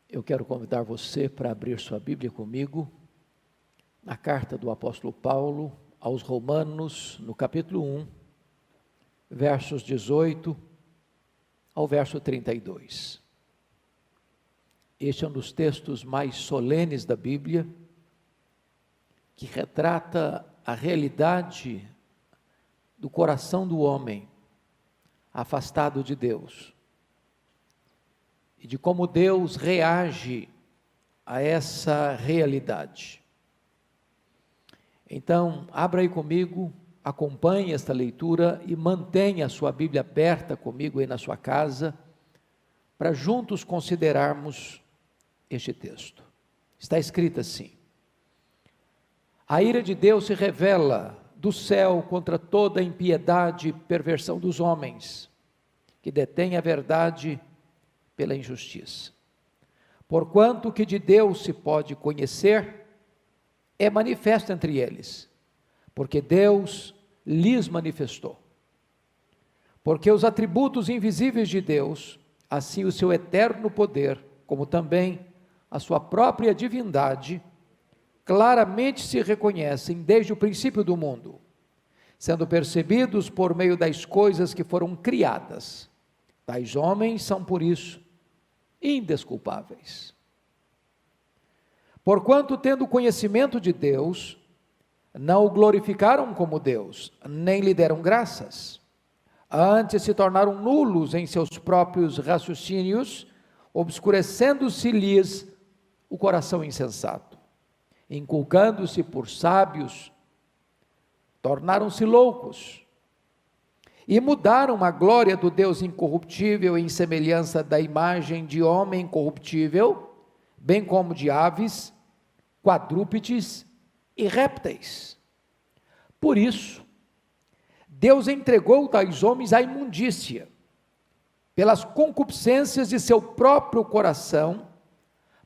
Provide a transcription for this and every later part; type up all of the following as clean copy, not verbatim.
Eu quero convidar você para abrir sua Bíblia comigo, na carta do apóstolo Paulo aos Romanos, no capítulo 1, versos 18 ao verso 32. Este é um dos textos mais solenes da Bíblia, que retrata a realidade do coração do homem afastado de Deus, e de como Deus reage a essa realidade. Então, abra aí comigo, acompanhe esta leitura e mantenha a sua Bíblia aberta comigo aí na sua casa, para juntos considerarmos este texto. Está escrito assim: a ira de Deus se revela do céu contra toda a impiedade e perversão dos homens, que detêm a verdade pela injustiça. Porquanto o que de Deus se pode conhecer é manifesto entre eles, porque Deus lhes manifestou. Porque os atributos invisíveis de Deus, assim o seu eterno poder, como também a sua própria divindade, claramente se reconhecem desde o princípio do mundo, sendo percebidos por meio das coisas que foram criadas. Tais homens são, por isso, indesculpáveis. Porquanto, tendo conhecimento de Deus, não o glorificaram como Deus, nem lhe deram graças. Antes se tornaram nulos em seus próprios raciocínios, obscurecendo-se-lhes o coração insensato. Inculcando-se por sábios, tornaram-se loucos, e mudaram a glória do Deus incorruptível em semelhança da imagem de homem corruptível, bem como de aves, quadrúpedes e répteis. Por isso, Deus entregou tais homens à imundícia, pelas concupiscências de seu próprio coração,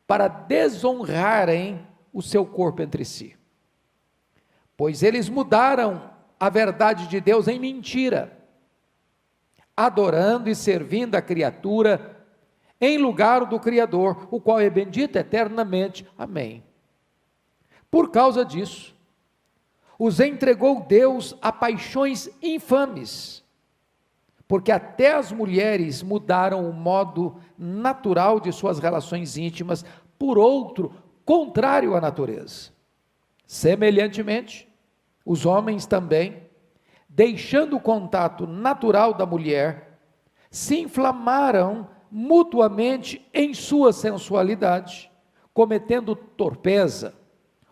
para desonrarem o seu corpo entre si. Pois eles mudaram a verdade de Deus em mentira, adorando e servindo a criatura em lugar do Criador, o qual é bendito eternamente. Amém. Por causa disso, os entregou Deus a paixões infames, porque até as mulheres mudaram o modo natural de suas relações íntimas por outro contrário à natureza. Semelhantemente, os homens também, deixando o contato natural da mulher, se inflamaram mutuamente em sua sensualidade, cometendo torpeza,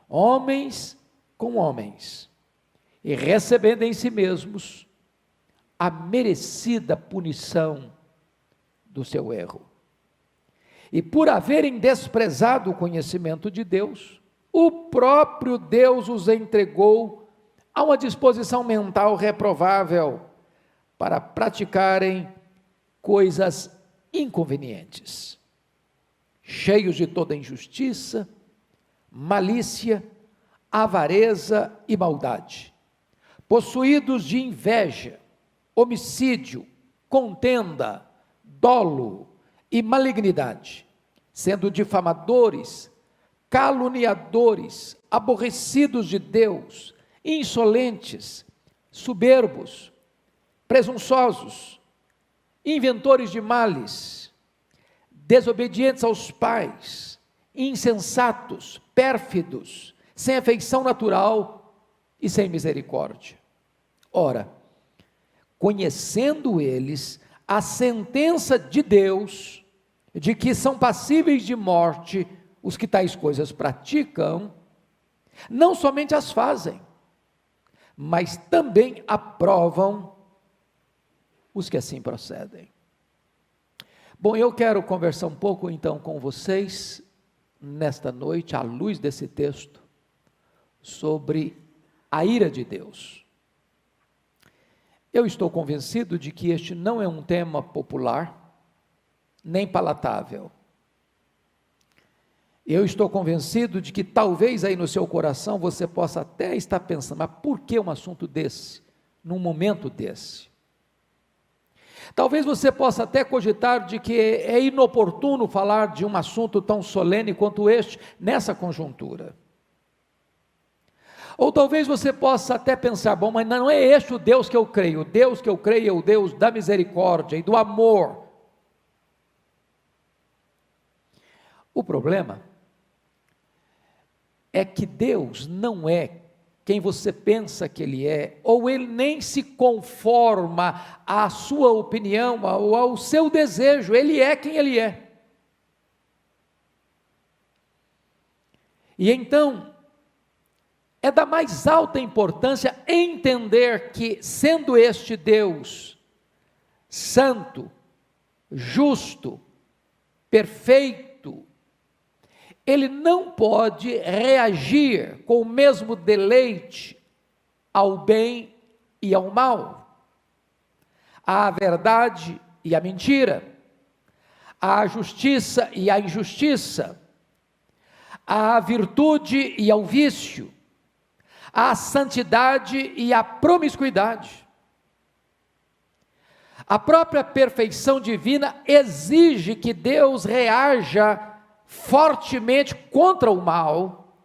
homens com homens, e recebendo em si mesmos a merecida punição do seu erro. E por haverem desprezado o conhecimento de Deus, o próprio Deus os entregou a uma disposição mental reprovável para praticarem coisas inconvenientes, cheios de toda injustiça, malícia, avareza e maldade, possuídos de inveja, homicídio, contenda, dolo e malignidade, sendo difamadores, caluniadores, aborrecidos de Deus, insolentes, soberbos, presunçosos, inventores de males, desobedientes aos pais, insensatos, pérfidos, sem afeição natural e sem misericórdia. Ora, conhecendo eles a sentença de Deus, de que são passíveis de morte os que tais coisas praticam, não somente as fazem, mas também aprovam os que assim procedem. Bom, eu quero conversar um pouco então com vocês, nesta noite, à luz desse texto, sobre a ira de Deus. Eu estou convencido de que este não é um tema popular, nem palatável. Eu estou convencido de que talvez aí no seu coração você possa até estar pensando, mas por que um assunto desse, num momento desse? Talvez você possa até cogitar de que é inoportuno falar de um assunto tão solene quanto este, nessa conjuntura. Ou talvez você possa até pensar, bom, mas não é este o Deus que eu creio. O Deus que eu creio é o Deus da misericórdia e do amor. O problema é que Deus não é quem você pensa que Ele é, ou Ele nem se conforma à sua opinião, ou ao seu desejo. Ele é quem Ele é. E então, é da mais alta importância entender que, sendo este Deus santo, justo, perfeito, Ele não pode reagir com o mesmo deleite ao bem e ao mal, à verdade e à mentira, à justiça e à injustiça, à virtude e ao vício, à santidade e à promiscuidade. A própria perfeição divina exige que Deus reaja fortemente contra o mal,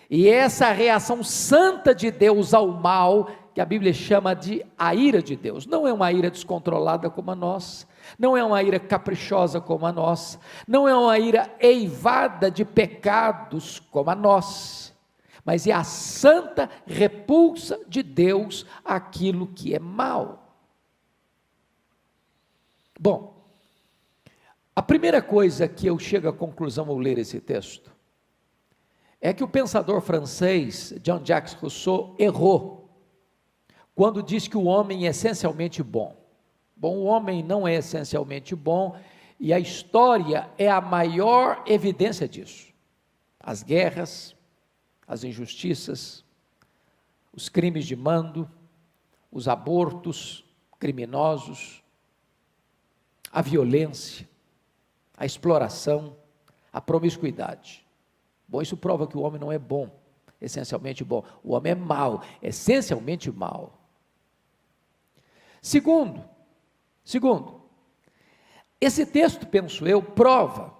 e essa reação santa de Deus ao mal, que a Bíblia chama de a ira de Deus, não é uma ira descontrolada como a nossa, não é uma ira caprichosa como a nossa, não é uma ira eivada de pecados como a nossa, mas é a santa repulsa de Deus àquilo que é mal. Bom, a primeira coisa que eu chego à conclusão ao ler esse texto, é que o pensador francês Jean-Jacques Rousseau errou, quando diz que o homem é essencialmente bom. Bom, o homem não é essencialmente bom, e a história é a maior evidência disso. As guerras, as injustiças, os crimes de mando, os abortos criminosos, a violência, a exploração, a promiscuidade. Bom, isso prova que o homem não é bom, essencialmente bom. O homem é mau, essencialmente mau. Segundo, esse texto, penso eu, prova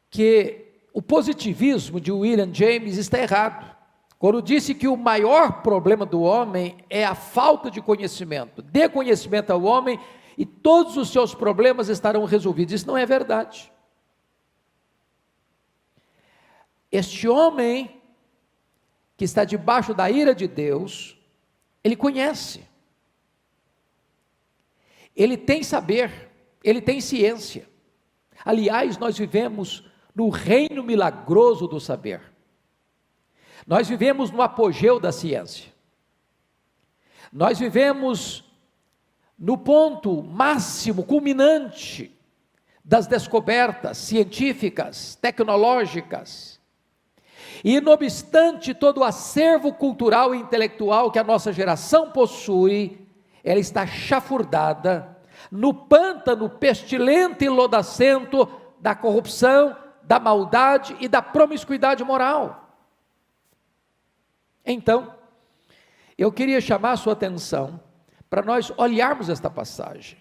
que o positivismo de William James está errado, quando disse que o maior problema do homem é a falta de conhecimento. Dê conhecimento ao homem e todos os seus problemas estarão resolvidos. Isso não é verdade. Este homem que está debaixo da ira de Deus, ele conhece, ele tem saber, ele tem ciência. Aliás, nós vivemos no reino milagroso do saber, nós vivemos no apogeu da ciência, nós vivemos no ponto máximo, culminante das descobertas científicas, tecnológicas, e não obstante todo o acervo cultural e intelectual que a nossa geração possui, ela está chafurdada no pântano pestilento e lodacento da corrupção, da maldade e da promiscuidade moral. Então, eu queria chamar a sua atenção para nós olharmos esta passagem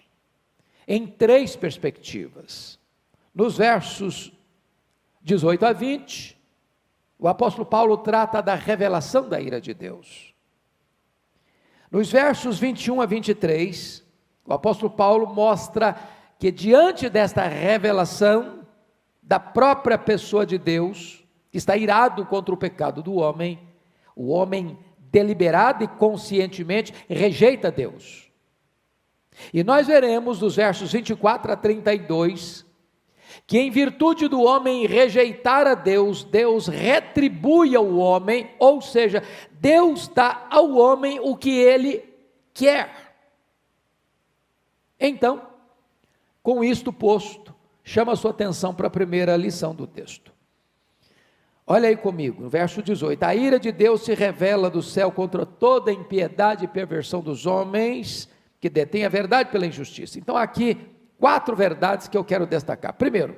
em três perspectivas. Nos versos 18 a 20, o apóstolo Paulo trata da revelação da ira de Deus. Nos versos 21 a 23, o apóstolo Paulo mostra que diante desta revelação da própria pessoa de Deus, que está irado contra o pecado do homem, o homem deliberado e conscientemente rejeita Deus. E nós veremos dos versos 24 a 32, que em virtude do homem rejeitar a Deus, Deus retribui ao homem, ou seja, Deus dá ao homem o que ele quer. Então, com isto posto, chama a sua atenção para a primeira lição do texto. Olha aí comigo, no verso 18, a ira de Deus se revela do céu contra toda a impiedade e perversão dos homens, que detêm a verdade pela injustiça. Então aqui, 4 verdades que eu quero destacar. Primeiro,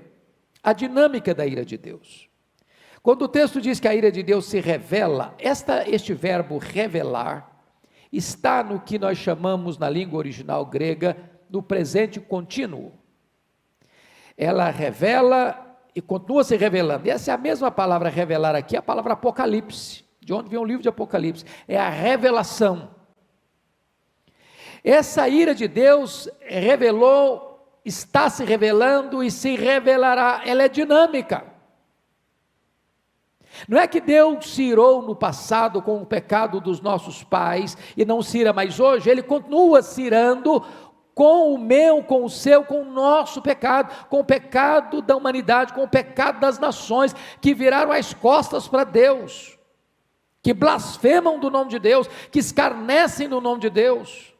a dinâmica da ira de Deus. Quando o texto diz que a ira de Deus se revela, este verbo revelar, está no que nós chamamos na língua original grega, no presente contínuo. Ela revela e continua se revelando. E essa é a mesma palavra revelar aqui, a palavra Apocalipse. De onde vem o livro de Apocalipse? É a revelação. Essa ira de Deus revelou, está se revelando e se revelará. Ela é dinâmica. Não é que Deus se irou no passado com o pecado dos nossos pais e não se ira mais hoje, Ele continua se irando com o meu, com o seu, com o nosso pecado, com o pecado da humanidade, com o pecado das nações que viraram as costas para Deus, que blasfemam do nome de Deus, que escarnecem do nome de Deus.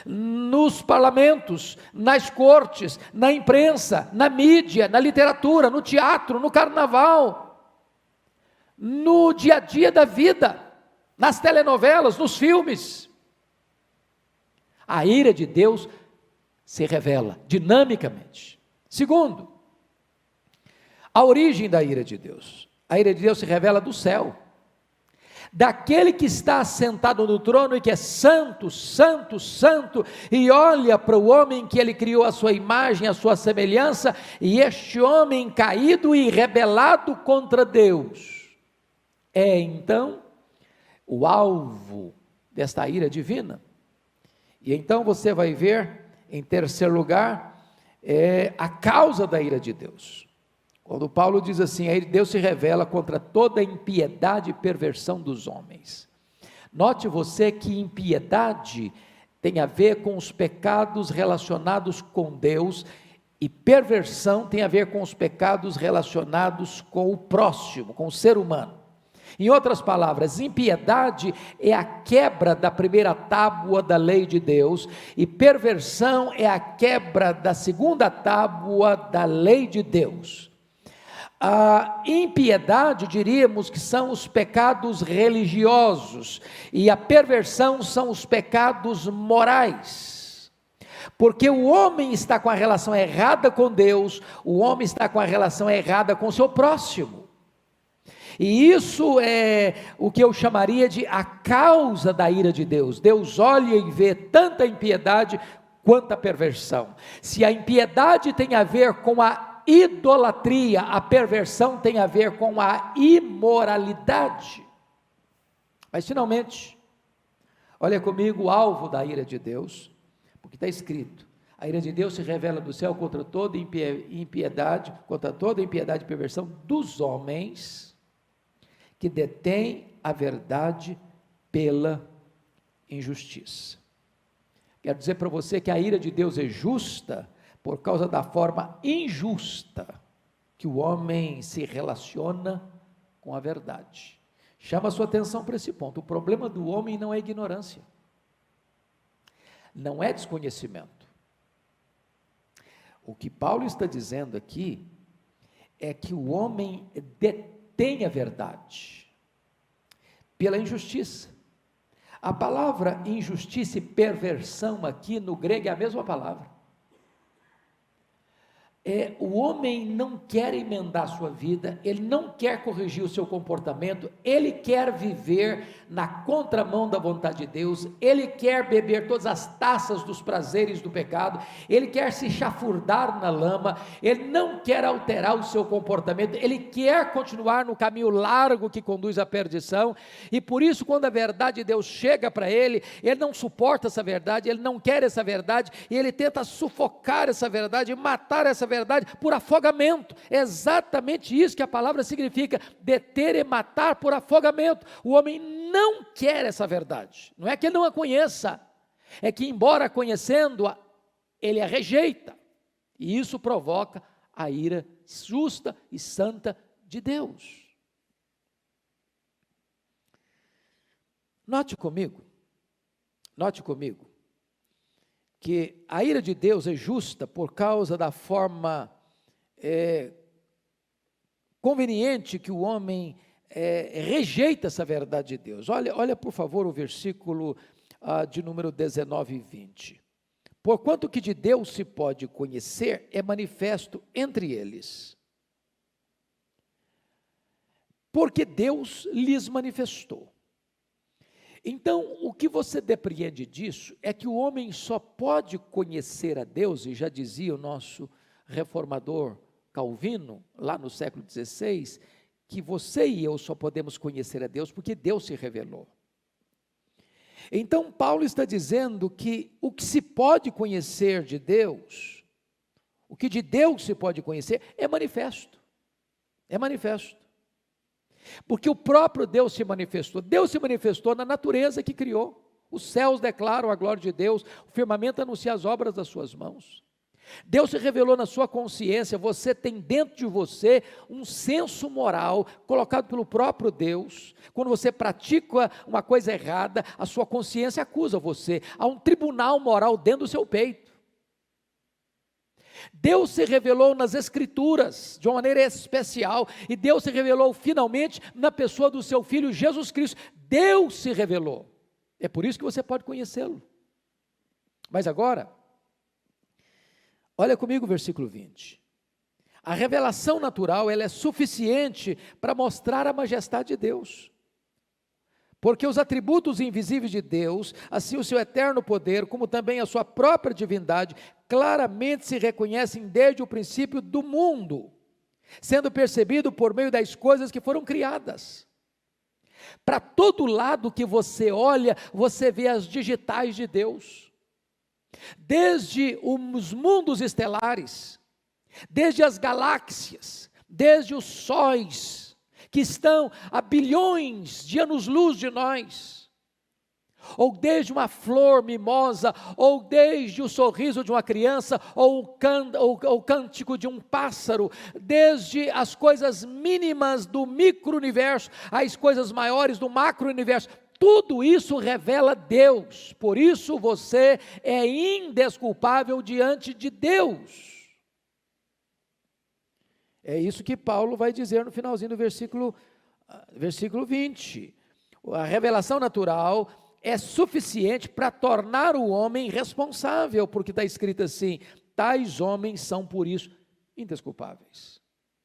Nos parlamentos, nas cortes, na imprensa, na mídia, na literatura, no teatro, no carnaval, no dia a dia da vida, nas telenovelas, nos filmes. A ira de Deus se revela dinamicamente. Segundo, a origem da ira de Deus. A ira de Deus se revela do céu, daquele que está assentado no trono e que é santo, santo, santo, e olha para o homem que ele criou à sua imagem, à sua semelhança, e este homem caído e rebelado contra Deus, é então o alvo desta ira divina. E então você vai ver, em terceiro lugar, a causa da ira de Deus. Quando Paulo diz assim, aí Deus se revela contra toda impiedade e perversão dos homens. Note você que impiedade tem a ver com os pecados relacionados com Deus, e perversão tem a ver com os pecados relacionados com o próximo, com o ser humano. Em outras palavras, impiedade é a quebra da primeira tábua da lei de Deus, e perversão é a quebra da segunda tábua da lei de Deus. A impiedade, diríamos que são os pecados religiosos, e a perversão são os pecados morais. Porque o homem está com a relação errada com Deus, o homem está com a relação errada com o seu próximo. E isso é o que eu chamaria de a causa da ira de Deus. Deus olha e vê tanta impiedade quanto a perversão. Se a impiedade tem a ver com a idolatria, a perversão tem a ver com a imoralidade. Mas finalmente, olha comigo o alvo da ira de Deus, porque está escrito, a ira de Deus se revela do céu contra toda impiedade, contra toda impiedade e perversão dos homens, que detém a verdade pela injustiça. Quero dizer para você que a ira de Deus é justa por causa da forma injusta que o homem se relaciona com a verdade. Chama a sua atenção para esse ponto. O problema do homem não é ignorância, não é desconhecimento. O que Paulo está dizendo aqui é que o homem detém a verdade pela injustiça. A palavra injustiça e perversão aqui no grego é a mesma palavra. O homem não quer emendar a sua vida, ele não quer corrigir o seu comportamento, ele quer viver na contramão da vontade de Deus, ele quer beber todas as taças dos prazeres do pecado, ele quer se chafurdar na lama, ele não quer alterar o seu comportamento, ele quer continuar no caminho largo que conduz à perdição, e por isso quando a verdade de Deus chega para ele não suporta essa verdade, ele não quer essa verdade, e ele tenta sufocar essa verdade, matar essa verdade por afogamento. É exatamente isso que a palavra significa, deter e matar por afogamento. O homem não quer essa verdade, não é que ele não a conheça, é que embora conhecendo-a, ele a rejeita, e isso provoca a ira justa e santa de Deus. Note comigo, que a ira de Deus é justa por causa da forma conveniente que o homem rejeita essa verdade de Deus. Olha por favor o versículo de número 19 e 20. Porquanto que de Deus se pode conhecer, é manifesto entre eles, porque Deus lhes manifestou. Então, o que você depreende disso é que o homem só pode conhecer a Deus, e já dizia o nosso reformador Calvino, lá no século XVI, que você e eu só podemos conhecer a Deus porque Deus se revelou. Então, Paulo está dizendo que o que se pode conhecer de Deus, o que de Deus se pode conhecer, é manifesto. É manifesto. Porque o próprio Deus se manifestou na natureza que criou. Os céus declaram a glória de Deus, o firmamento anuncia as obras das suas mãos. Deus se revelou na sua consciência, você tem dentro de você um senso moral colocado pelo próprio Deus. Quando você pratica uma coisa errada, a sua consciência acusa você. Há um tribunal moral dentro do seu peito. Deus se revelou nas Escrituras de uma maneira especial, e Deus se revelou finalmente na pessoa do seu Filho Jesus Cristo. Deus se revelou, é por isso que você pode conhecê-lo. Mas agora, olha comigo o versículo 20, a revelação natural, ela é suficiente para mostrar a majestade de Deus, porque os atributos invisíveis de Deus, assim o seu eterno poder, como também a sua própria divindade, claramente se reconhecem desde o princípio do mundo, sendo percebido por meio das coisas que foram criadas. Para todo lado que você olha, você vê as digitais de Deus, desde os mundos estelares, desde as galáxias, desde os sóis, que estão a bilhões de anos-luz de nós, ou desde uma flor mimosa, ou desde o sorriso de uma criança, ou o cântico de um pássaro, desde as coisas mínimas do micro-universo, às coisas maiores do macro-universo, tudo isso revela Deus, por isso você é indesculpável diante de Deus. É isso que Paulo vai dizer no finalzinho do versículo 20. A revelação natural é suficiente para tornar o homem responsável, porque está escrito assim: tais homens são por isso indesculpáveis.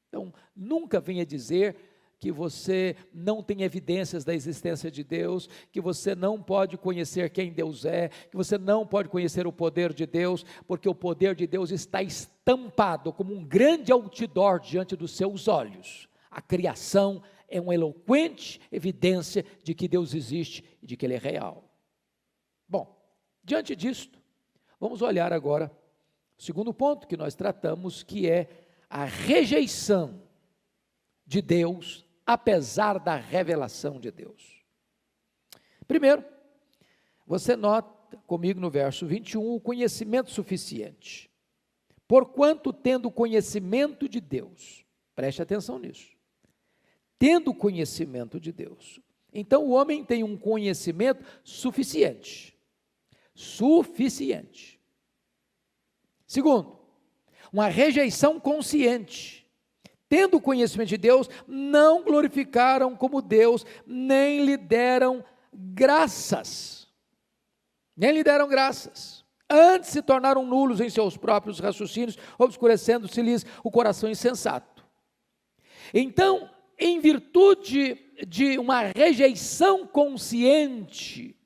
Então, nunca venha dizer que você não tem evidências da existência de Deus, que você não pode conhecer quem Deus é, que você não pode conhecer o poder de Deus, porque o poder de Deus está estampado como um grande outdoor diante dos seus olhos. A criação é uma eloquente evidência de que Deus existe e de que Ele é real. Bom, diante disto, vamos olhar agora o segundo ponto que nós tratamos, que é a rejeição de Deus, apesar da revelação de Deus. Primeiro, você nota comigo no verso 21, o conhecimento suficiente. Porquanto tendo conhecimento de Deus, preste atenção nisso, tendo conhecimento de Deus, então o homem tem um conhecimento suficiente. Segundo, uma rejeição consciente. Tendo conhecimento de Deus, não glorificaram como Deus, nem lhe deram graças. Antes se tornaram nulos em seus próprios raciocínios, obscurecendo-se-lhes o coração insensato. Então, em virtude de uma rejeição consciente,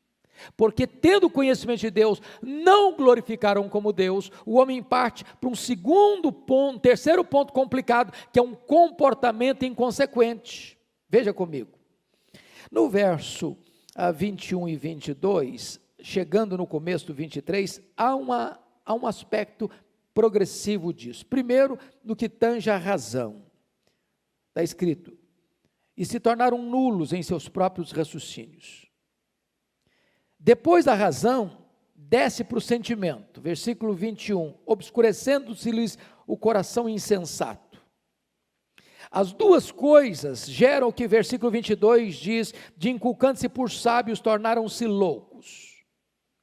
porque tendo conhecimento de Deus, não glorificaram como Deus, o homem parte para um segundo ponto, terceiro ponto complicado, que é um comportamento inconsequente. Veja comigo, no verso 21 e 22, chegando no começo do 23, há um aspecto progressivo disso. Primeiro, no que tange a razão, está escrito, e se tornaram nulos em seus próprios raciocínios. Depois da razão, desce para o sentimento, versículo 21, obscurecendo-se-lhes o coração insensato. As duas coisas geram o que versículo 22 diz, de inculcando-se por sábios, tornaram-se loucos.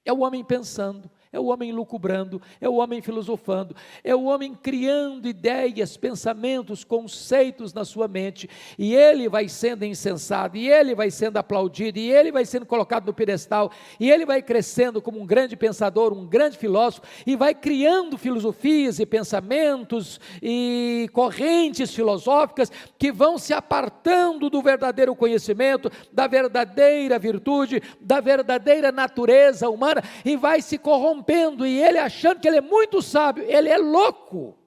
É o homem pensando, é o homem lucubrando, é o homem filosofando, é o homem criando ideias, pensamentos, conceitos na sua mente, e ele vai sendo insensado, e ele vai sendo aplaudido, e ele vai sendo colocado no pedestal, e ele vai crescendo como um grande pensador, um grande filósofo, e vai criando filosofias e pensamentos e correntes filosóficas que vão se apartando do verdadeiro conhecimento, da verdadeira virtude, da verdadeira natureza humana, e vai se corrompendo, e ele achando que ele é muito sábio, ele é louco,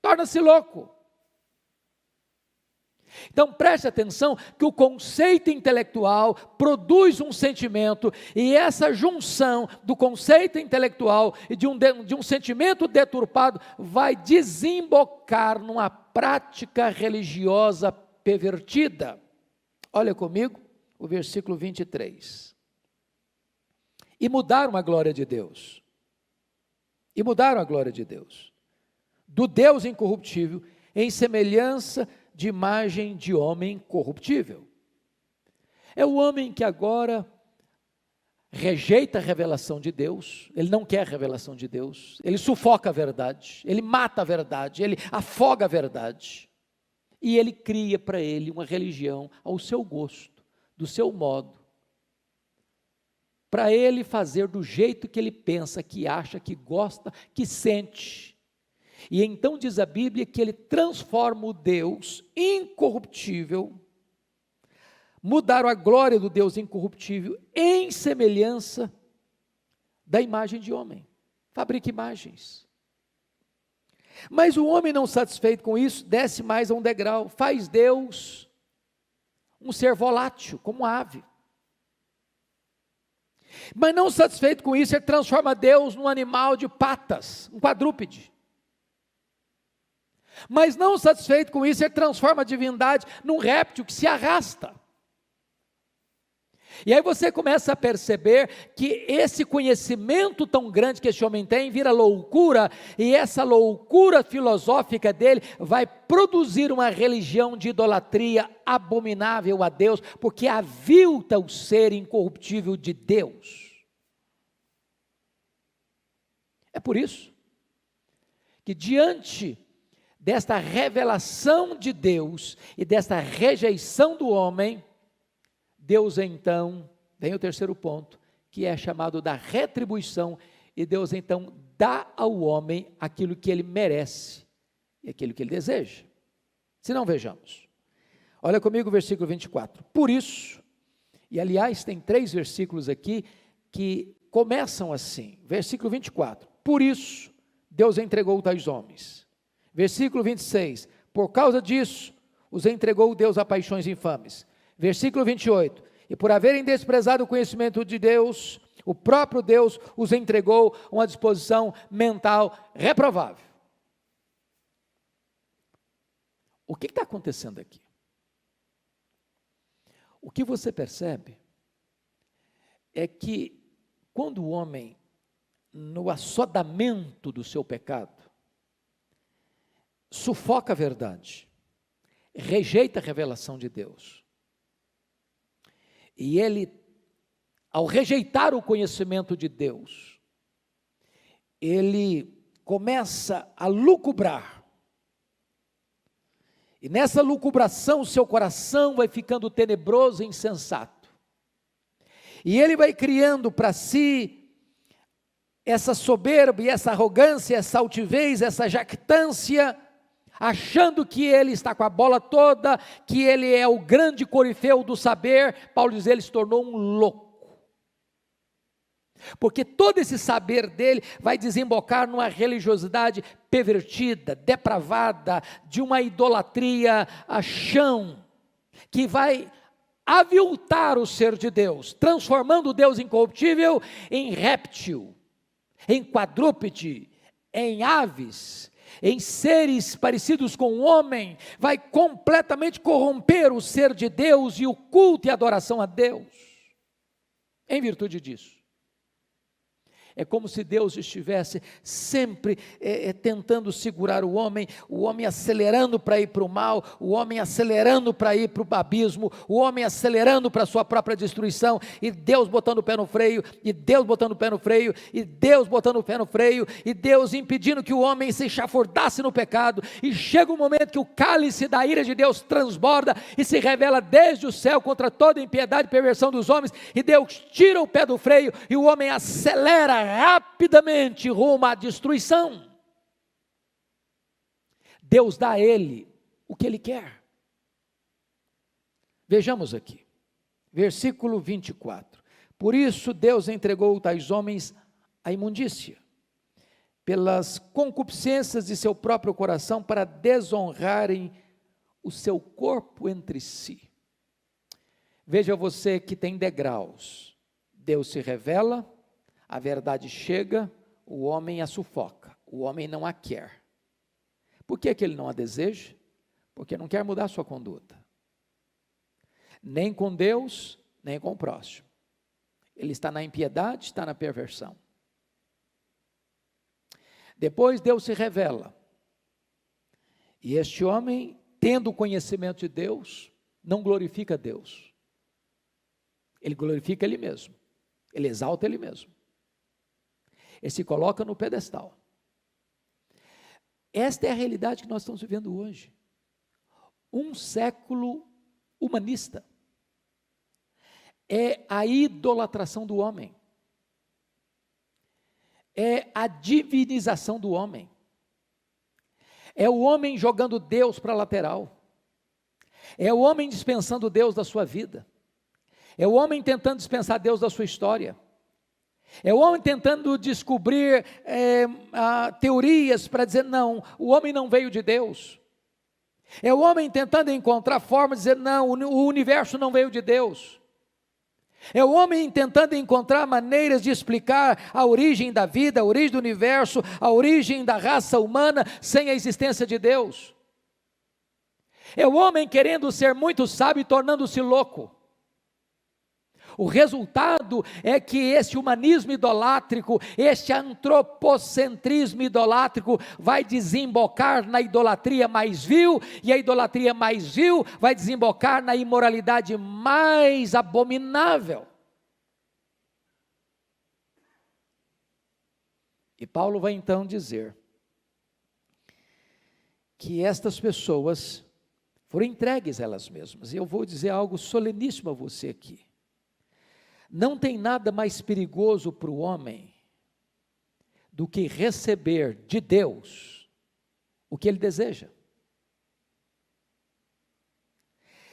torna-se louco. Então preste atenção que o conceito intelectual produz um sentimento, e essa junção do conceito intelectual e de um sentimento deturpado vai desembocar numa prática religiosa pervertida. Olha comigo o versículo 23. E mudaram a glória de Deus. E mudaram a glória de Deus. Do Deus incorruptível, em semelhança de imagem de homem corruptível. É o homem que agora rejeita a revelação de Deus, ele não quer a revelação de Deus, ele sufoca a verdade, ele mata a verdade, ele afoga a verdade, e ele cria para ele uma religião ao seu gosto, do seu modo, para ele fazer do jeito que ele pensa, que acha, que gosta, que sente. E então diz a Bíblia que ele transforma o Deus incorruptível, mudaram a glória do Deus incorruptível em semelhança da imagem de homem. Fabrica imagens. Mas o homem, não satisfeito com isso, desce mais a um degrau, faz Deus um ser volátil, como ave. Mas não satisfeito com isso, ele transforma Deus num animal de patas, um quadrúpede. Mas não satisfeito com isso, ele transforma a divindade num réptil que se arrasta. E aí você começa a perceber que esse conhecimento tão grande que esse homem tem vira loucura, e essa loucura filosófica dele vai produzir uma religião de idolatria abominável a Deus, porque avilta o ser incorruptível de Deus. É por isso que diante desta revelação de Deus e desta rejeição do homem, Deus então, vem o terceiro ponto, que é chamado da retribuição, e Deus então dá ao homem aquilo que ele merece, e aquilo que ele deseja. Se não, vejamos. Olha comigo o versículo 24. Por isso, e aliás tem 3 versículos aqui, que começam assim, versículo 24. Por isso, Deus entregou tais homens. Versículo 26. Por causa disso, os entregou Deus a paixões infames. Versículo 28, e por haverem desprezado o conhecimento de Deus, o próprio Deus os entregou a uma disposição mental reprovável. O que está acontecendo aqui? O que você percebe é que quando o homem, no assodamento do seu pecado, sufoca a verdade, rejeita a revelação de Deus, e ele, ao rejeitar o conhecimento de Deus, ele começa a lucubrar, e nessa lucubração o seu coração vai ficando tenebroso e insensato, e ele vai criando para si essa soberba, e essa arrogância, essa altivez, essa jactância, achando que ele está com a bola toda, que ele é o grande corifeu do saber. Paulo diz, ele se tornou um louco, porque todo esse saber dele vai desembocar numa religiosidade pervertida, depravada, de uma idolatria a chão, que vai aviltar o ser de Deus, transformando o Deus incorruptível em réptil, em quadrúpede, em aves, em seres parecidos com o homem, vai completamente corromper o ser de Deus e o culto e a adoração a Deus, em virtude disso. É como se Deus estivesse sempre tentando segurar o homem acelerando para ir para o mal, o homem acelerando para ir para o abismo, o homem acelerando para a sua própria destruição, e Deus botando o pé no freio, e Deus botando o pé no freio, e Deus botando o pé no freio, e Deus impedindo que o homem se chafurdasse no pecado, e chega um momento que o cálice da ira de Deus transborda, e se revela desde o céu contra toda impiedade e perversão dos homens, e Deus tira o pé do freio, e o homem acelera rapidamente rumo à destruição. Deus dá a ele o que ele quer. Vejamos aqui, versículo 24. Por isso Deus entregou tais homens à imundícia, pelas concupiscências de seu próprio coração, para desonrarem o seu corpo entre si. Veja você que tem degraus. Deus se revela, a verdade chega, o homem a sufoca, o homem não a quer. Por que ele não a deseja? Porque não quer mudar sua conduta, nem com Deus, nem com o próximo. Ele está na impiedade, está na perversão. Depois Deus se revela, e este homem, tendo o conhecimento de Deus, não glorifica Deus, ele glorifica ele mesmo, ele exalta ele mesmo, ele se coloca no pedestal. Esta é a realidade que nós estamos vivendo hoje, um século humanista, é a idolatração do homem, é a divinização do homem, é o homem jogando Deus para a lateral, é o homem dispensando Deus da sua vida, é o homem tentando dispensar Deus da sua história, é o homem tentando descobrir teorias para dizer não, o homem não veio de Deus, é o homem tentando encontrar formas de dizer não, o universo não veio de Deus, é o homem tentando encontrar maneiras de explicar a origem da vida, a origem do universo, a origem da raça humana sem a existência de Deus. É o homem querendo ser muito sábio e tornando-se louco. O resultado é que esse humanismo idolátrico, este antropocentrismo idolátrico vai desembocar na idolatria mais vil, e a idolatria mais vil vai desembocar na imoralidade mais abominável. E Paulo vai então dizer que estas pessoas foram entregues a elas mesmas. E eu vou dizer algo soleníssimo a você aqui. Não tem nada mais perigoso para o homem do que receber de Deus o que ele deseja.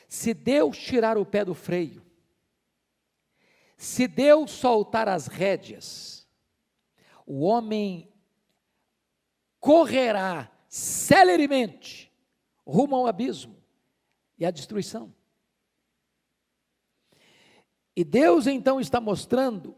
Se Deus tirar o pé do freio, se Deus soltar as rédeas, o homem correrá celeremente rumo ao abismo e à destruição. E Deus então está mostrando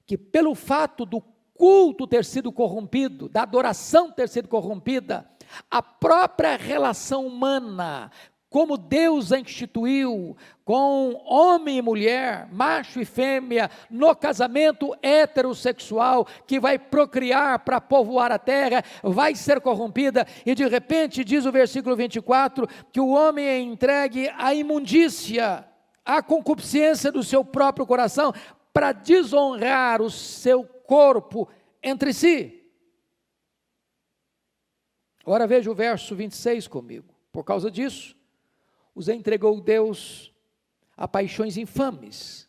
que pelo fato do culto ter sido corrompido, da adoração ter sido corrompida, a própria relação humana, como Deus a instituiu, com homem e mulher, macho e fêmea, no casamento heterossexual, que vai procriar para povoar a terra, vai ser corrompida, e de repente, diz o versículo 24, que o homem é entregue à imundícia, à concupiscência do seu próprio coração, para desonrar o seu corpo entre si. Agora veja o verso 26 comigo. Por causa disso, os entregou Deus a paixões infames,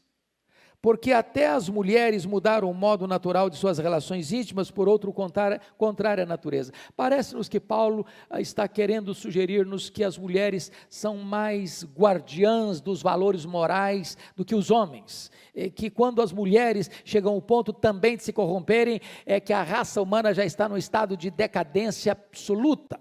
porque até as mulheres mudaram o modo natural de suas relações íntimas por outro contrário à natureza. Parece-nos que Paulo está querendo sugerir-nos que as mulheres são mais guardiãs dos valores morais do que os homens, e que quando as mulheres chegam ao ponto também de se corromperem, é que a raça humana já está no estado de decadência absoluta.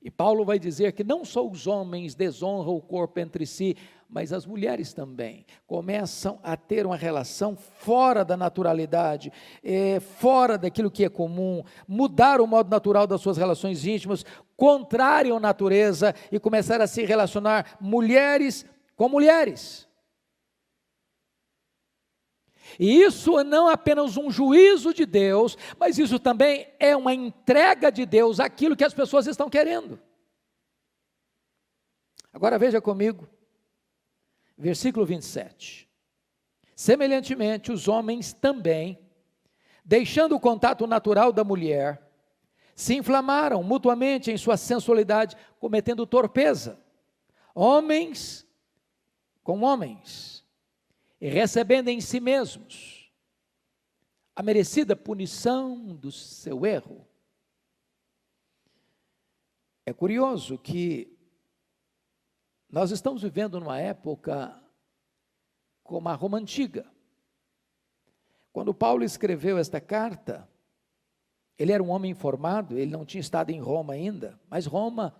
E Paulo vai dizer que não só os homens desonram o corpo entre si, mas as mulheres também começam a ter uma relação fora da naturalidade, fora daquilo que é comum, mudar o modo natural das suas relações íntimas, contrário à natureza, e começar a se relacionar mulheres com mulheres. E isso não é apenas um juízo de Deus, mas isso também é uma entrega de Deus àquilo que as pessoas estão querendo. Agora veja comigo, versículo 27. Semelhantemente, os homens também, deixando o contato natural da mulher, se inflamaram mutuamente em sua sensualidade, cometendo torpeza. Homens com homens, e recebendo em si mesmos a merecida punição do seu erro. É curioso que nós estamos vivendo numa época como a Roma antiga. Quando Paulo escreveu esta carta, ele era um homem informado, ele não tinha estado em Roma ainda, mas Roma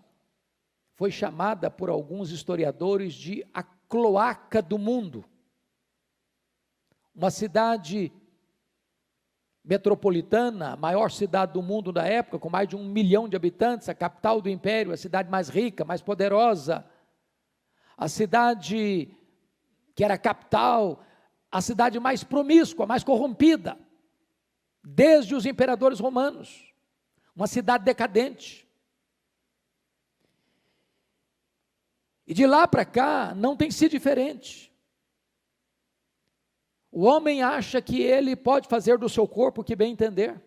foi chamada por alguns historiadores de a cloaca do mundo. Uma cidade metropolitana, a maior cidade do mundo da época, com mais de 1 milhão de habitantes, a capital do império, a cidade mais rica, mais poderosa, a cidade que era a capital, a cidade mais promíscua, mais corrompida, desde os imperadores romanos, uma cidade decadente. E de lá para cá não tem sido diferente. O homem acha que ele pode fazer do seu corpo o que bem entender.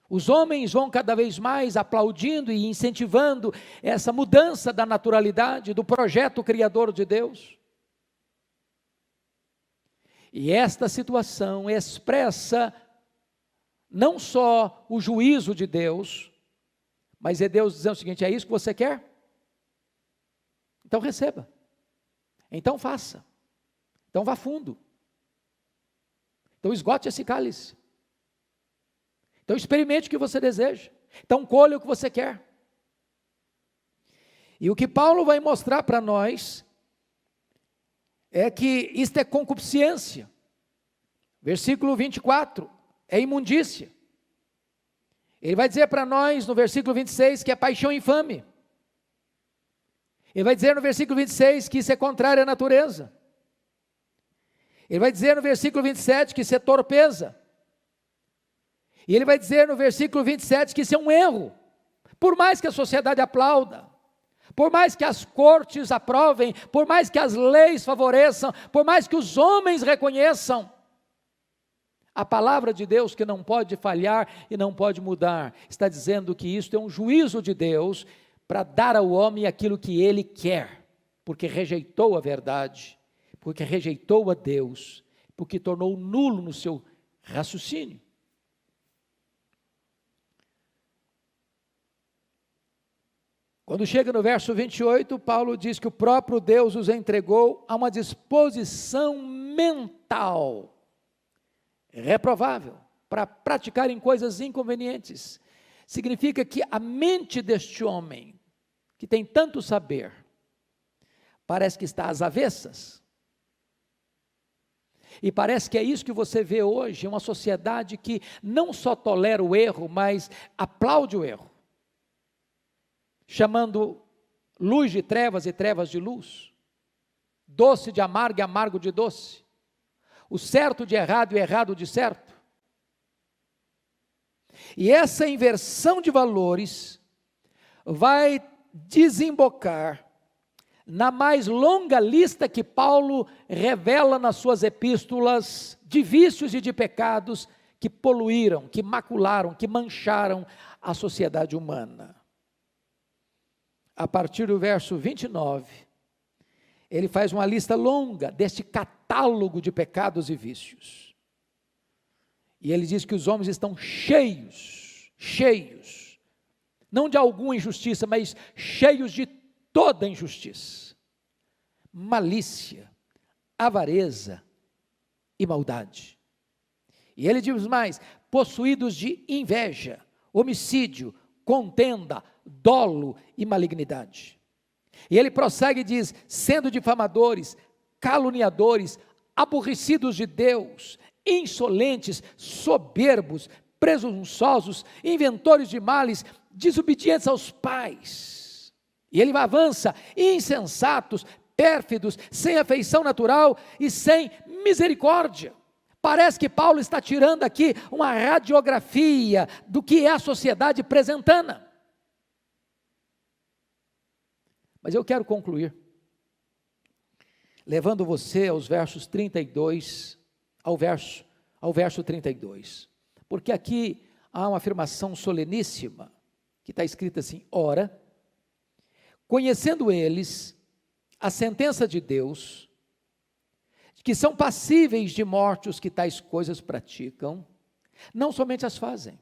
Os homens vão cada vez mais aplaudindo e incentivando essa mudança da naturalidade, do projeto criador de Deus. E esta situação expressa não só o juízo de Deus, mas é Deus dizendo o seguinte: é isso que você quer? Então receba, então faça, então vá fundo, então esgote esse cálice, então experimente o que você deseja, então colha o que você quer. E o que Paulo vai mostrar para nós é que isto é concupiscência. Versículo 24, é imundícia. Ele vai dizer para nós no versículo 26 que é paixão infame. Ele vai dizer no versículo 26 que isso é contrário à natureza. Ele vai dizer no versículo 27 que isso é torpeza. E ele vai dizer no versículo 27 que isso é um erro. Por mais que a sociedade aplauda, por mais que as cortes aprovem, por mais que as leis favoreçam, por mais que os homens reconheçam, a palavra de Deus, que não pode falhar e não pode mudar, está dizendo que isto é um juízo de Deus para dar ao homem aquilo que ele quer, porque rejeitou a verdade, porque rejeitou a Deus, porque tornou nulo no seu raciocínio. Quando chega no verso 28, Paulo diz que o próprio Deus os entregou a uma disposição mental reprovável, para praticarem coisas inconvenientes. Significa que a mente deste homem, que tem tanto saber, parece que está às avessas. E parece que é isso que você vê hoje, uma sociedade que não só tolera o erro, mas aplaude o erro, chamando luz de trevas e trevas de luz, doce de amargo e amargo de doce, o certo de errado e errado de certo. E essa inversão de valores vai desembocar na mais longa lista que Paulo revela nas suas epístolas de vícios e de pecados que poluíram, que macularam, que mancharam a sociedade humana. A partir do verso 29, ele faz uma lista longa deste catálogo de pecados e vícios. E ele diz que os homens estão cheios, não de alguma injustiça, mas cheios de toda injustiça, malícia, avareza e maldade. E ele diz mais: possuídos de inveja, homicídio, contenda, dolo e malignidade. E ele prossegue e diz: sendo difamadores, caluniadores, aborrecidos de Deus, insolentes, soberbos, presunçosos, inventores de males, desobedientes aos pais. E ele avança: insensatos, pérfidos, sem afeição natural e sem misericórdia. Parece que Paulo está tirando aqui uma radiografia do que é a sociedade presentana. Mas eu quero concluir, levando você aos versos 32, ao verso 32. Porque aqui há uma afirmação soleníssima, que está escrita assim: ora, conhecendo eles a sentença de Deus, que são passíveis de morte os que tais coisas praticam, não somente as fazem.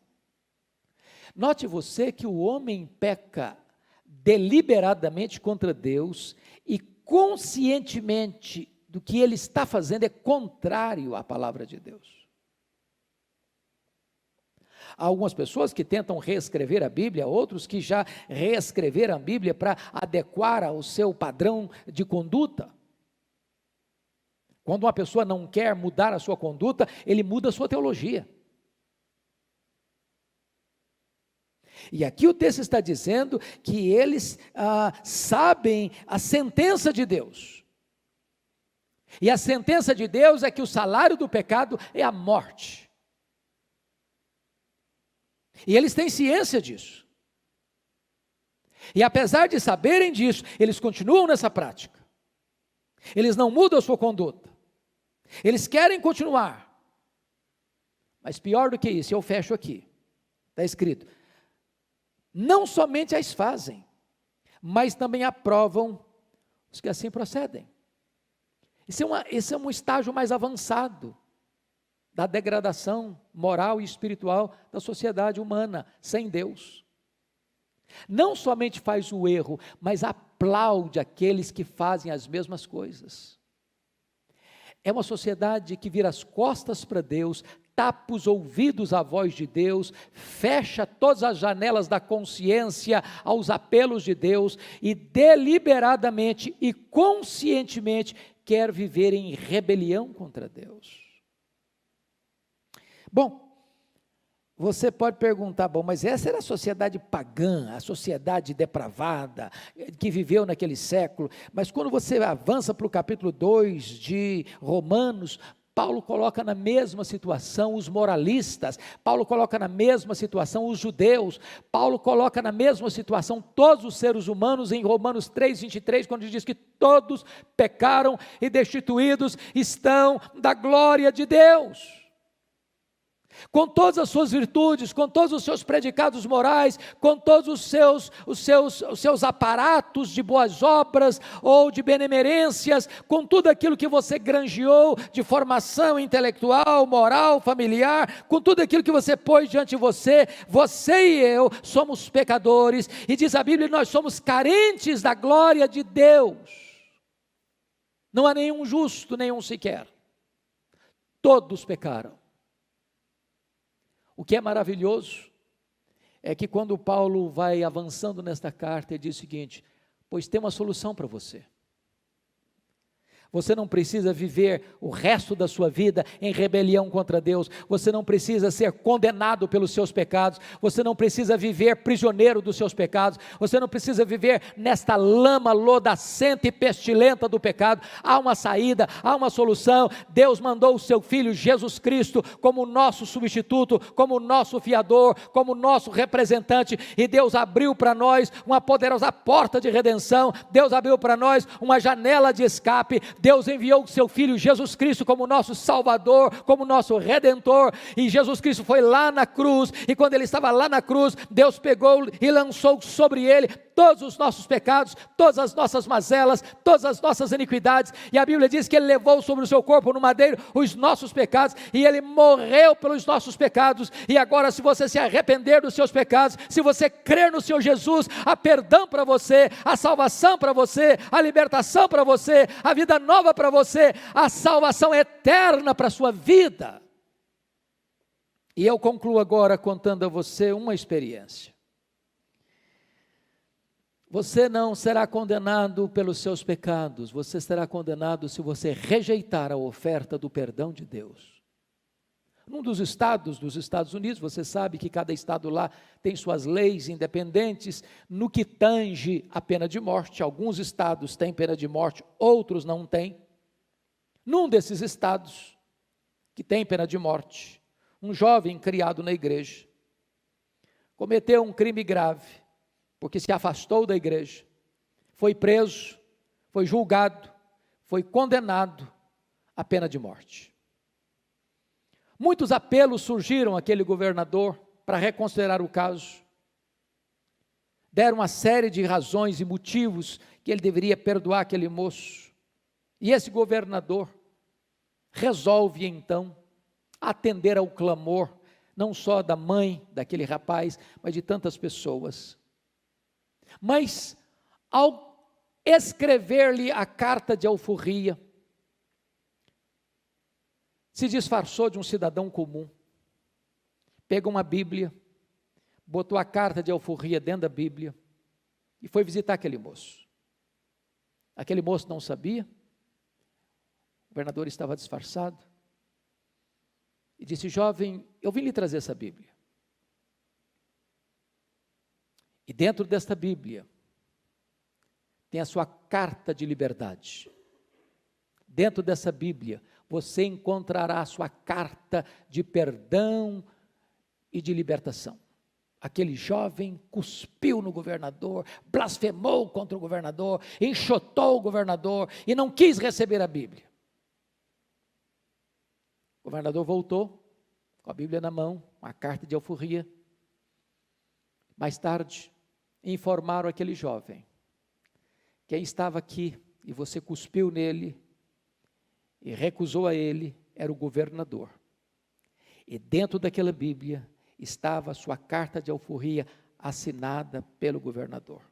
Note você que o homem peca deliberadamente contra Deus e conscientemente do que ele está fazendo é contrário à palavra de Deus. Há algumas pessoas que tentam reescrever a Bíblia, outros que já reescreveram a Bíblia para adequar ao seu padrão de conduta. Quando uma pessoa não quer mudar a sua conduta, ele muda a sua teologia. E aqui o texto está dizendo que eles sabem a sentença de Deus. E a sentença de Deus é que o salário do pecado é a morte. E eles têm ciência disso. E apesar de saberem disso, eles continuam nessa prática. Eles não mudam a sua conduta. Eles querem continuar. Mas pior do que isso, eu fecho aqui. Está escrito: não somente as fazem, mas também aprovam os que assim procedem. Esse é um estágio mais avançado da degradação moral e espiritual da sociedade humana sem Deus. Não somente faz o erro, mas aplaude aqueles que fazem as mesmas coisas. É uma sociedade que vira as costas para Deus, tapa os ouvidos à voz de Deus, fecha todas as janelas da consciência aos apelos de Deus e deliberadamente e conscientemente quer viver em rebelião contra Deus. Bom, você pode perguntar, mas essa era a sociedade pagã, a sociedade depravada, que viveu naquele século, mas quando você avança para o capítulo 2 de Romanos, Paulo coloca na mesma situação os moralistas, Paulo coloca na mesma situação os judeus, Paulo coloca na mesma situação todos os seres humanos em Romanos 3:23, quando diz que todos pecaram e destituídos estão da glória de Deus. Com todas as suas virtudes, com todos os seus predicados morais, com todos os seus aparatos de boas obras ou de benemerências, com tudo aquilo que você granjeou de formação intelectual, moral, familiar, com tudo aquilo que você pôs diante de você, você e eu somos pecadores, e diz a Bíblia, nós somos carentes da glória de Deus. Não há nenhum justo, nenhum sequer. Todos pecaram. O que é maravilhoso é que quando Paulo vai avançando nesta carta, ele diz o seguinte: pois tem uma solução para você. Você não precisa viver o resto da sua vida em rebelião contra Deus, você não precisa ser condenado pelos seus pecados, você não precisa viver prisioneiro dos seus pecados, você não precisa viver nesta lama lodacenta e pestilenta do pecado. Há uma saída, há uma solução. Deus mandou o seu Filho Jesus Cristo como o nosso substituto, como o nosso fiador, como o nosso representante, e Deus abriu para nós uma poderosa porta de redenção, Deus abriu para nós uma janela de escape. Deus enviou o seu Filho Jesus Cristo como nosso Salvador, como nosso Redentor, e Jesus Cristo foi lá na cruz, e quando ele estava lá na cruz, Deus pegou e lançou sobre ele todos os nossos pecados, todas as nossas mazelas, todas as nossas iniquidades, e a Bíblia diz que ele levou sobre o seu corpo no madeiro os nossos pecados, e ele morreu pelos nossos pecados, e agora se você se arrepender dos seus pecados, se você crer no Senhor Jesus, há perdão para você, a salvação para você, a libertação para você, a vida nova para você, a salvação eterna para a sua vida. E eu concluo agora contando a você uma experiência. Você não será condenado pelos seus pecados, você será condenado se você rejeitar a oferta do perdão de Deus. num dos estados dos Estados Unidos. Você sabe que cada estado lá tem suas leis independentes no que tange a pena de morte. Alguns estados têm pena de morte, outros não têm. Num desses estados que tem pena de morte, um jovem criado na igreja cometeu um crime grave, porque se afastou da igreja, foi preso, foi julgado, foi condenado à pena de morte. Muitos apelos surgiram àquele governador para reconsiderar o caso. Deram uma série de razões e motivos que ele deveria perdoar aquele moço. E esse governador resolve então atender ao clamor, não só da mãe daquele rapaz, mas de tantas pessoas. Mas, ao escrever-lhe a carta de alforria, se disfarçou de um cidadão comum, pegou uma Bíblia, botou a carta de alforria dentro da Bíblia e foi visitar aquele moço. Aquele moço não sabia, o governador estava disfarçado, e disse: jovem, eu vim lhe trazer essa Bíblia. E dentro desta Bíblia tem a sua carta de liberdade. Dentro dessa Bíblia você encontrará a sua carta de perdão e de libertação. Aquele jovem cuspiu no governador, blasfemou contra o governador, enxotou o governador e não quis receber a Bíblia. O governador voltou com a Bíblia na mão, uma carta de alforria. Mais tarde, informaram aquele jovem: quem estava aqui e você cuspiu nele e recusou a ele era o governador. E dentro daquela Bíblia estava a sua carta de alforria assinada pelo governador.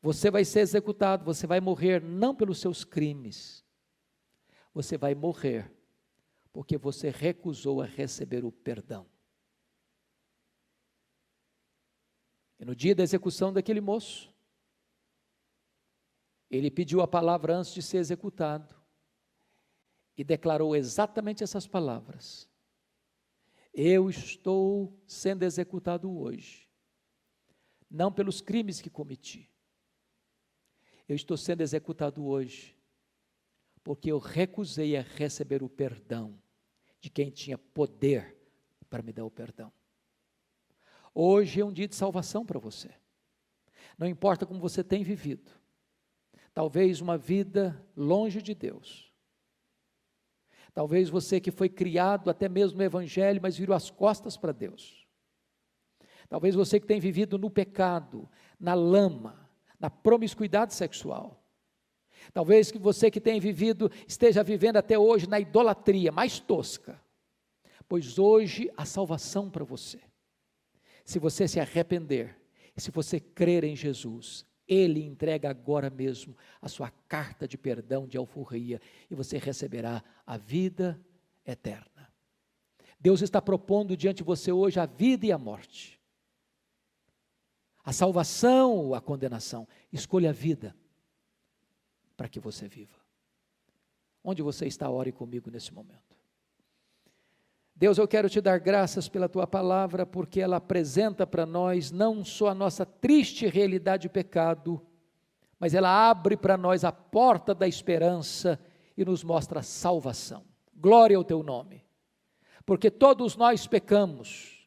Você vai ser executado, você vai morrer não pelos seus crimes, você vai morrer porque você recusou a receber o perdão. E no dia da execução daquele moço, ele pediu a palavra antes de ser executado e declarou exatamente essas palavras: eu estou sendo executado hoje, não pelos crimes que cometi, eu estou sendo executado hoje porque eu recusei a receber o perdão de quem tinha poder para me dar o perdão. Hoje é um dia de salvação para você. Não importa como você tem vivido, talvez uma vida longe de Deus, talvez você que foi criado até mesmo no Evangelho, mas virou as costas para Deus, talvez você que tem vivido no pecado, na lama, na promiscuidade sexual, talvez que você que tem vivido, esteja vivendo até hoje na idolatria mais tosca, pois hoje há salvação para você. Se você se arrepender, se você crer em Jesus, Ele entrega agora mesmo a sua carta de perdão, de alforria, e você receberá a vida eterna. Deus está propondo diante de você hoje a vida e a morte, a salvação ou a condenação. Escolha a vida para que você viva. Onde você está, ore comigo nesse momento. Deus, eu quero te dar graças pela tua palavra, porque ela apresenta para nós não só a nossa triste realidade de pecado, mas ela abre para nós a porta da esperança e nos mostra a salvação. Glória ao teu nome, porque todos nós pecamos,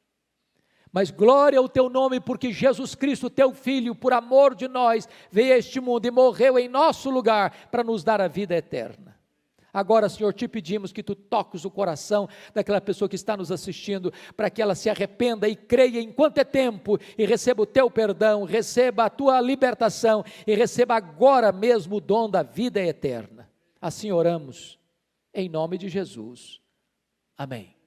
mas glória ao teu nome, porque Jesus Cristo, teu Filho, por amor de nós, veio a este mundo e morreu em nosso lugar para nos dar a vida eterna. Agora, Senhor, te pedimos que tu toques o coração daquela pessoa que está nos assistindo, para que ela se arrependa e creia enquanto é tempo, e receba o teu perdão, receba a tua libertação, e receba agora mesmo o dom da vida eterna. Assim oramos, em nome de Jesus. Amém.